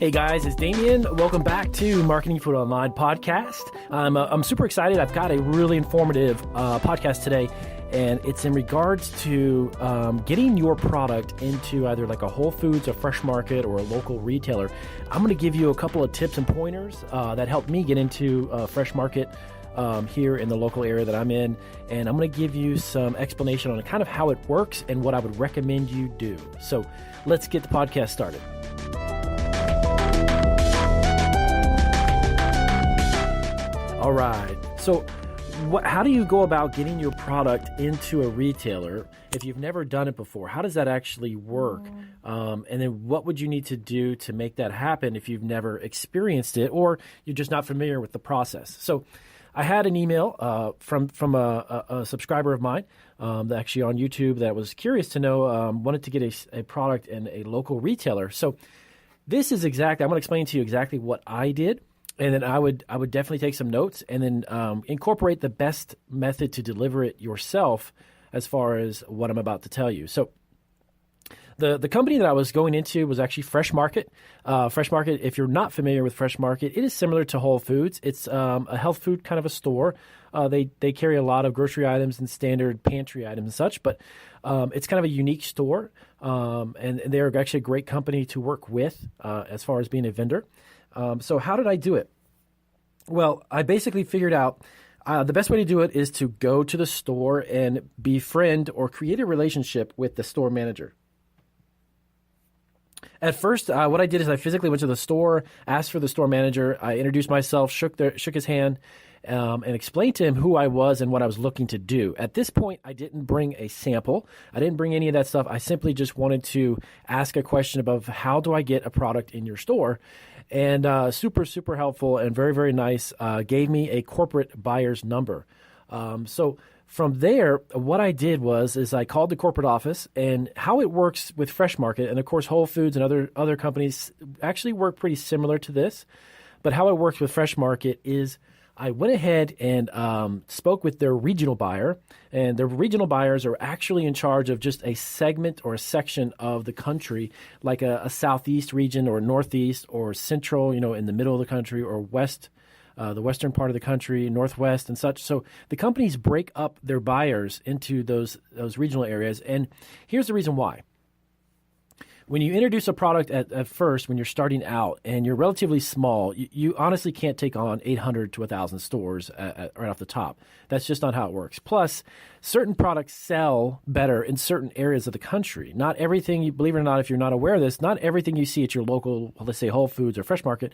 Hey guys, it's Damien. Welcome back to Marketing Food Online podcast. I'm super excited. I've got a really informative podcast today, and it's in regards to getting your product into either like a Whole Foods, a fresh market, or a local retailer. I'm going to give you a couple of tips and pointers that helped me get into a fresh market here in the local area that I'm in, and I'm going to give you some explanation on kind of how it works and what I would recommend you do. So let's get the podcast started. All right. So how do you go about getting your product into a retailer if you've never done it before? How does that actually work? And then what would you need to do to make that happen if you've never experienced it or you're just not familiar with the process? So I had an email from a subscriber of mine actually on YouTube that was curious to know, wanted to get a product in a local retailer. So this is I'm going to explain to you exactly what I did. And then I would definitely take some notes and then incorporate the best method to deliver it yourself as far as what I'm about to tell you. So the company that I was going into was actually Fresh Market. Fresh Market, if you're not familiar with Fresh Market, it is similar to Whole Foods. It's a health food kind of a store. They carry a lot of grocery items and standard pantry items and such, but it's kind of a unique store. And they're actually a great company to work with as far as being a vendor. So how did I do it? Well, I basically figured out the best way to do it is to go to the store and befriend or create a relationship with the store manager. At first, what I did is I physically went to the store, asked for the store manager. I introduced myself, shook his hand, and explained to him who I was and what I was looking to do. At this point, I didn't bring a sample. I didn't bring any of that stuff. I simply just wanted to ask a question about how do I get a product in your store? And super, super helpful and very, very nice. Gave me a corporate buyer's number. So from there, what I did is I called the corporate office, and how it works with Fresh Market, and of course Whole Foods and other companies actually work pretty similar to this. But how it works with Fresh Market is I went ahead and spoke with their regional buyer, and the regional buyers are actually in charge of just a segment or a section of the country, like a southeast region or northeast or central, in the middle of the country, or west, the western part of the country, northwest and such. So the companies break up their buyers into those regional areas, and here's the reason why. When you introduce a product at first, when you're starting out and you're relatively small, you honestly can't take on 800 to 1,000 stores right off the top. That's just not how it works. Plus, certain products sell better in certain areas of the country. Not everything, believe it or not, if you're not aware of this, not everything you see at your local, let's say Whole Foods or Fresh Market,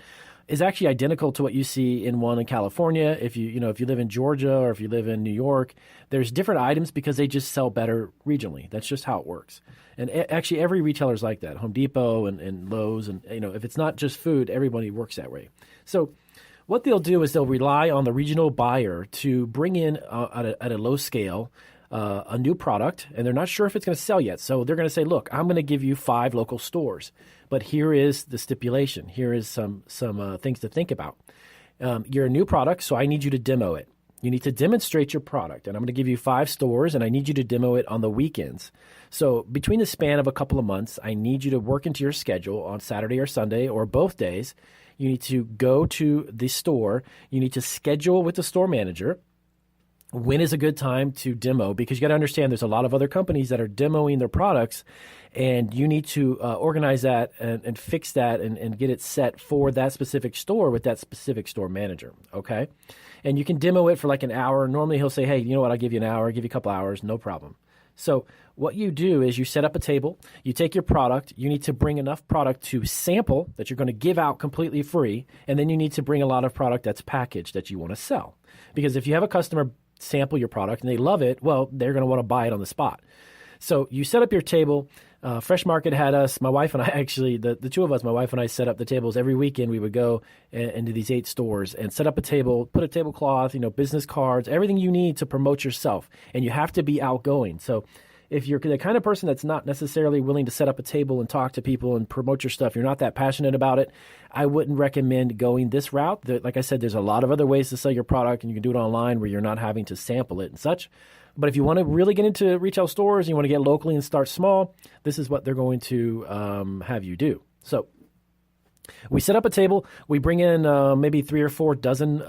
is actually identical to what you see in one in California. If you live in Georgia or if you live in New York, there's different items because they just sell better regionally. That's just how it works. And actually, every retailer is like that. Home Depot and Lowe's, and if it's not just food, everybody works that way. So what they'll do is they'll rely on the regional buyer to bring in at a low scale a new product, and they're not sure if it's going to sell yet. So they're going to say, look, I'm going to give you 5 local stores, but here is the stipulation. Here is some things to think about. You're a new product, so I need you to demo it. You need to demonstrate your product, and I'm going to give you 5 stores, and I need you to demo it on the weekends. So between the span of a couple of months, I need you to work into your schedule on Saturday or Sunday or both days. You need to go to the store. You need to schedule with the store manager. When is a good time to demo? Because you got to understand there's a lot of other companies that are demoing their products, and you need to organize that and fix that and get it set for that specific store with that specific store manager, okay? And you can demo it for like an hour. Normally he'll say, hey, you know what, I'll give you an hour, I'll give you a couple hours, no problem. So what you do is you set up a table, you take your product, you need to bring enough product to sample that you're going to give out completely free, and then you need to bring a lot of product that's packaged that you want to sell. Because if you have a customer sample your product and they love it, well, they're going to want to buy it on the spot. So you set up your table. Fresh Market had us, my wife and I actually, the two of us, my wife and I set up the tables every weekend. We would go into these 8 stores and set up a table, put a tablecloth, business cards, everything you need to promote yourself. And you have to be outgoing. So if you're the kind of person that's not necessarily willing to set up a table and talk to people and promote your stuff, you're not that passionate about it, I wouldn't recommend going this route. Like I said, there's a lot of other ways to sell your product, and you can do it online where you're not having to sample it and such. But if you want to really get into retail stores and you want to get locally and start small, this is what they're going to have you do. So We set up a table. We bring in maybe 3 or 4 dozen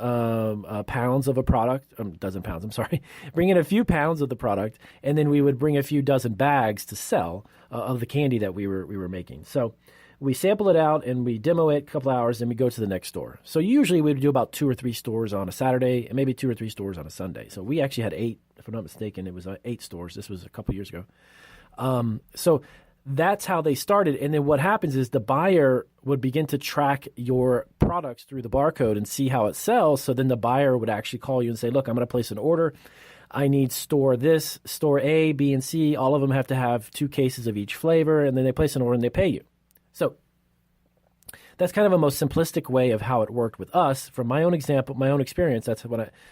pounds of a product. Dozen pounds, I'm sorry. Bring in a few pounds of the product, and then we would bring a few dozen bags to sell of the candy that we were making. So we sample it out and we demo it a couple hours, and we go to the next store. So usually we would do about 2 or 3 stores on a Saturday and maybe 2 or 3 stores on a Sunday. So we actually had 8, if I'm not mistaken. It was 8 stores. This was a couple years ago. So that's how they started. And then what happens is the buyer would begin to track your products through the barcode and see how it sells. So then the buyer would actually call you and say, look, I'm going to place an order. I need store this, store A, B, and C. All of them have to have 2 cases of each flavor. And then they place an order and they pay you. So that's kind of a most simplistic way of how it worked with us. From my own example, my own experience, that's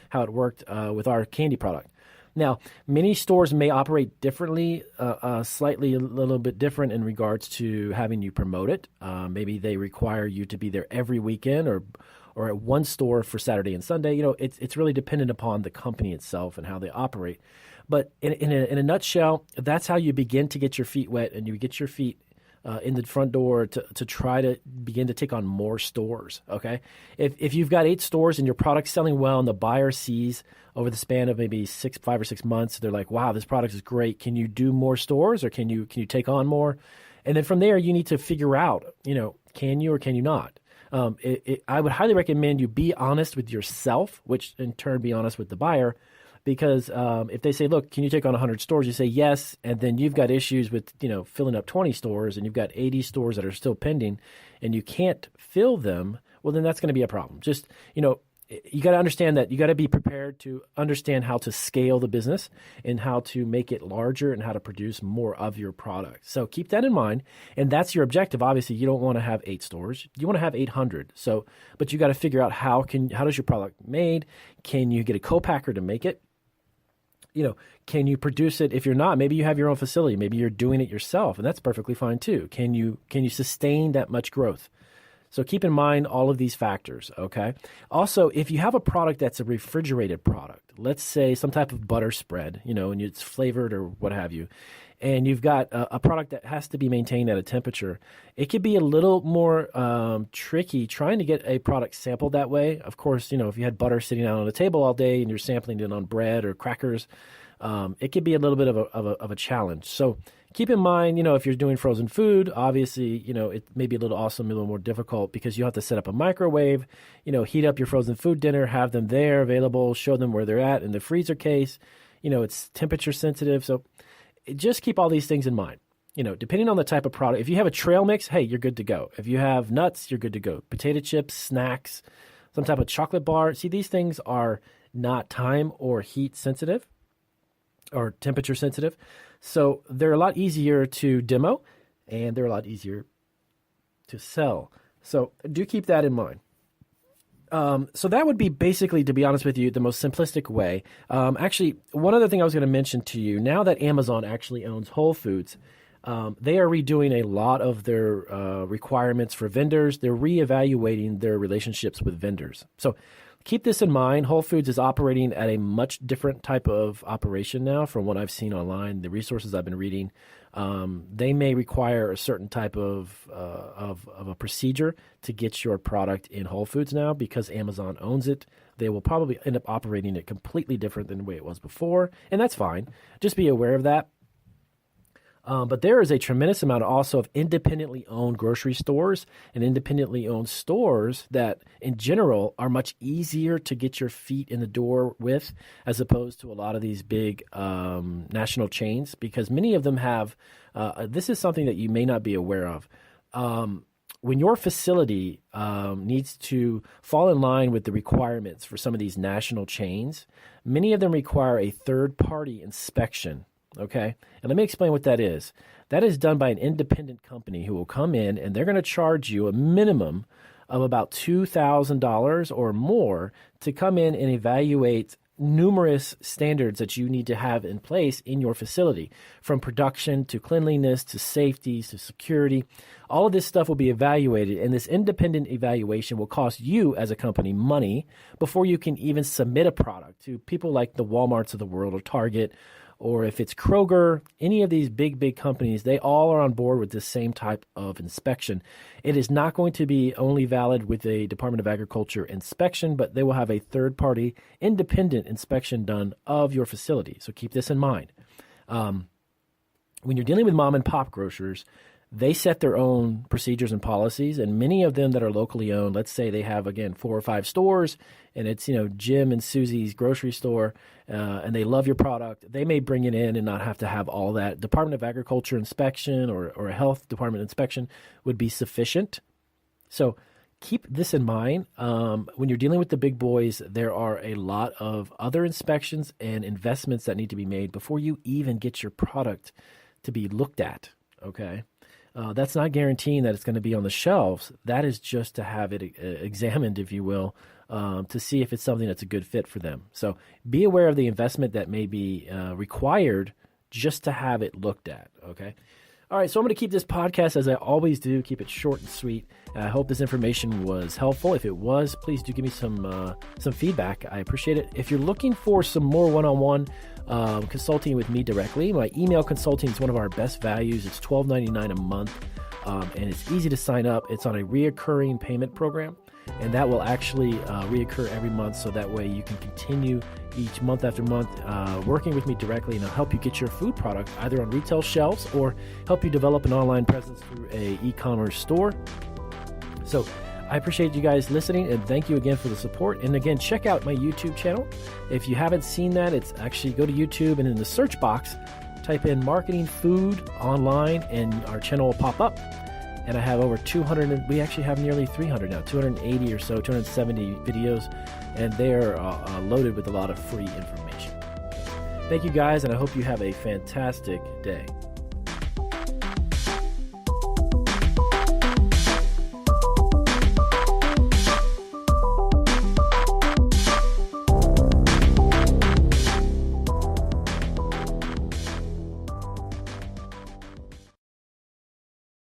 how it worked with our candy product. Now, many stores may operate differently, slightly a little bit different in regards to having you promote it. Maybe they require you to be there every weekend or at one store for Saturday and Sunday. It's really dependent upon the company itself and how they operate. But in a nutshell, that's how you begin to get your feet wet, and you get your feet in the front door to try to begin to take on more stores, okay? If you've got 8 stores and your product's selling well and the buyer sees over the span of maybe 5 or 6 months, they're like, wow, this product is great. Can you do more stores, or can you take on more? And then from there, you need to figure out, can you or can you not? I would highly recommend you be honest with yourself, which in turn be honest with the buyer. Because if they say, look, can you take on 100 stores? You say yes, and then you've got issues with, filling up 20 stores, and you've got 80 stores that are still pending, and you can't fill them, well, then that's going to be a problem. Just, you got to understand that you got to be prepared to understand how to scale the business and how to make it larger and how to produce more of your product. So keep that in mind, and that's your objective. Obviously, you don't want to have 8 stores. You want to have 800. So, but you got to figure out how does your product made? Can you get a co-packer to make it? Can you produce it? If you're not, maybe you have your own facility. Maybe you're doing it yourself, and that's perfectly fine too. Can you sustain that much growth? So keep in mind all of these factors, okay? Also, if you have a product that's a refrigerated product, let's say some type of butter spread, and it's flavored or what have you, and you've got a product that has to be maintained at a temperature, it could be a little more tricky trying to get a product sampled that way. Of course, if you had butter sitting out on a table all day and you're sampling it on bread or crackers, it could be a little bit of a challenge. So keep in mind, if you're doing frozen food, obviously, it may be a little more difficult because you have to set up a microwave, heat up your frozen food dinner, have them there available, show them where they're at in the freezer case. It's temperature sensitive. So just keep all these things in mind. Depending on the type of product, if you have a trail mix, hey, you're good to go. If you have nuts, you're good to go. Potato chips, snacks, some type of chocolate bar. See, these things are not time or heat sensitive or temperature sensitive. So they're a lot easier to demo, and they're a lot easier to sell. So do keep that in mind. So that would be basically, to be honest with you, the most simplistic way. Actually, one other thing I was going to mention to you, now that Amazon actually owns Whole Foods, they are redoing a lot of their requirements for vendors. They're reevaluating their relationships with vendors. So keep this in mind. Whole Foods is operating at a much different type of operation now from what I've seen online, the resources I've been reading. They may require a certain type of a procedure to get your product in Whole Foods now because Amazon owns it. They will probably end up operating it completely different than the way it was before, and that's fine. Just be aware of that. But there is a tremendous amount also of independently owned grocery stores and independently owned stores that in general are much easier to get your feet in the door with as opposed to a lot of these big national chains, because many of them have this is something that you may not be aware of. When your facility needs to fall in line with the requirements for some of these national chains, many of them require a third-party inspection. Okay, and let me explain what that is. That is done by an independent company who will come in and they're going to charge you a minimum of about $2,000 or more to come in and evaluate numerous standards that you need to have in place in your facility, from production to cleanliness to safety to security. All of this stuff will be evaluated, and this independent evaluation will cost you as a company money before you can even submit a product to people like the Walmarts of the world or Target or if it's Kroger, any of these big companies, they all are on board with this same type of inspection. It is not going to be only valid with a Department of Agriculture inspection, but they will have a third-party independent inspection done of your facility. So keep this in mind. When you're dealing with mom and pop grocers, they set their own procedures and policies, and many of them that are locally owned, let's say they have, again, 4 or 5 stores, and it's, Jim and Susie's grocery store, and they love your product, they may bring it in and not have to have all that. Department of Agriculture inspection or a health department inspection would be sufficient. So keep this in mind. When you're dealing with the big boys, there are a lot of other inspections and investments that need to be made before you even get your product to be looked at, okay? That's not guaranteeing that it's going to be on the shelves. That is just to have it examined, if you will, to see if it's something that's a good fit for them. So be aware of the investment that may be required just to have it looked at, okay? All right, so I'm going to keep this podcast, as I always do, keep it short and sweet. I hope this information was helpful. If it was, please do give me some feedback. I appreciate it. If you're looking for some more one-on-one consulting with me directly, my email consulting is one of our best values. It's $12.99 a month, and it's easy to sign up. It's on a reoccurring payment program, and that will actually reoccur every month, so that way you can continue each month after month working with me directly, and I'll help you get your food product either on retail shelves or help you develop an online presence through a e-commerce store. So I appreciate you guys listening, and thank you again for the support. And again, check out my YouTube channel. If you haven't seen that, it's actually go to YouTube, and in the search box, type in Marketing Food Online, and our channel will pop up. And I have over 200, we actually have nearly 300 now, 280 or so, 270 videos, and they are loaded with a lot of free information. Thank you guys, and I hope you have a fantastic day.